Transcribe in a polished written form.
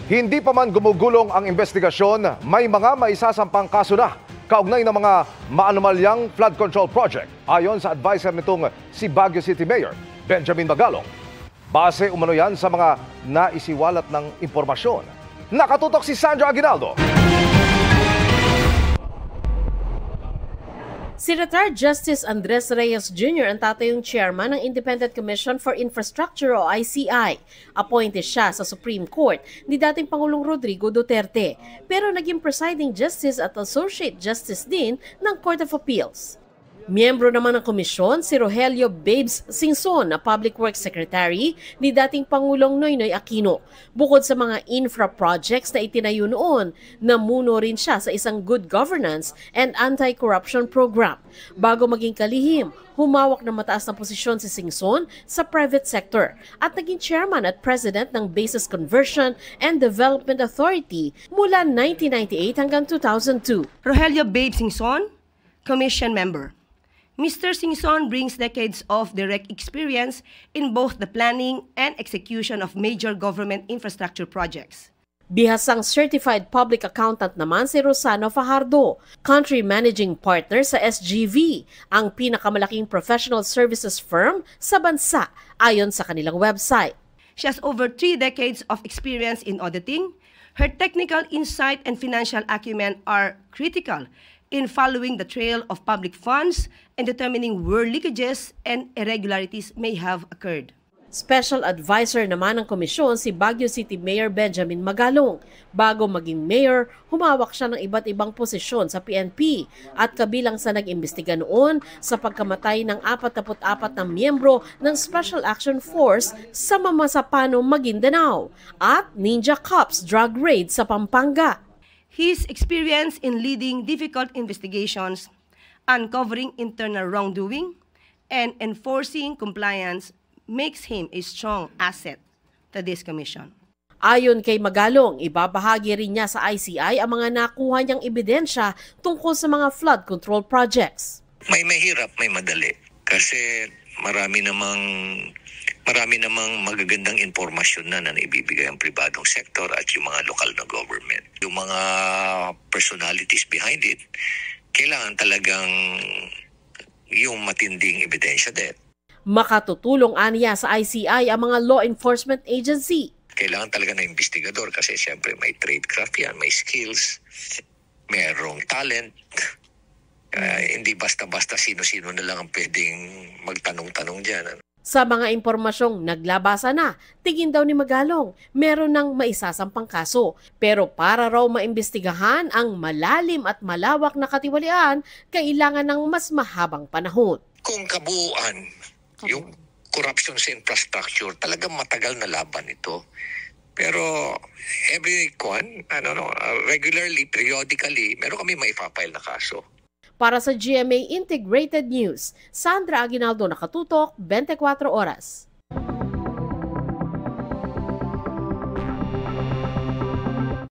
Hindi pa man gumugulong ang investigasyon, may mga maisasampang kaso na kaugnay ng mga maanumalyang flood control project ayon sa adviser nitong si Baguio City Mayor Benjamin Magalong. Base umano yan sa mga naisiwalat ng impormasyon. Nakatutok si Sandra Aguinaldo. Si retired Justice Andres Reyes Jr. ang tatayong chairman ng Independent Commission for Infrastructure o ICI. Appointed siya sa Supreme Court ni dating Pangulong Rodrigo Duterte, pero naging presiding justice at associate justice din ng Court of Appeals. Miyembro naman ng komisyon si Rogelio Babes Singson na Public Works Secretary ni dating Pangulong Noynoy Aquino. Bukod sa mga infra projects na itinayo noon, namuno rin siya sa isang good governance and anti-corruption program. Bago maging kalihim, humawak ng mataas na posisyon si Singson sa private sector at naging chairman at president ng Bases Conversion and Development Authority mula 1998 hanggang 2002. Rogelio Babes Singson, Commission Member. Mr. Singson brings decades of direct experience in both the planning and execution of major government infrastructure projects. Bihasang certified public accountant naman si Rosano Fajardo, country managing partner sa SGV, ang pinakamalaking professional services firm sa bansa ayon sa kanilang website. She has over 3 decades of experience in auditing. Her technical insight and financial acumen are critical in following the trail of public funds and determining where leakages and irregularities may have occurred. Special advisor naman ng komisyon si Baguio City Mayor Benjamin Magalong. Bago maging mayor, humawak siya ng iba't ibang posisyon sa PNP at kabilang sa nag-imbestiga noon sa pagkamatay ng 44 na miyembro ng Special Action Force sa Mamasapano, Maguindanao at Ninja Cops drug raid sa Pampanga. His experience in leading difficult investigations, uncovering internal wrongdoing, and enforcing compliance makes him a strong asset to this commission. Ayon kay Magalong, ibabahagi rin niya sa ICI ang mga nakuha niyang ebidensya tungkol sa mga flood control projects. May mahirap, may madali. Kasi marami namang magagandang impormasyon na naibibigay ang pribadong sektor at yung mga lokal na government. Yung mga personalities behind it, kailangan talagang yung matinding ebidensya din. Makatutulong aniya sa ICI ang mga law enforcement agency. Kailangan talaga na investigador kasi siyempre may tradecraft yan, may skills, merong talent. Hindi basta-basta sino-sino na lang ang pwedeng magtanong-tanong dyan. Sa mga impormasyong naglabasa na, tingin daw ni Magalong, meron ng maisasampang kaso. Pero para raw maimbestigahan ang malalim at malawak na katiwalian, kailangan ng mas mahabang panahon. Kung kabuuan, yung corruption sa infrastructure, talagang matagal na laban ito. Pero regularly, periodically, meron kami maipapile na kaso. Para sa GMA Integrated News, Sandra Aguinaldo, nakatutok, 24 oras.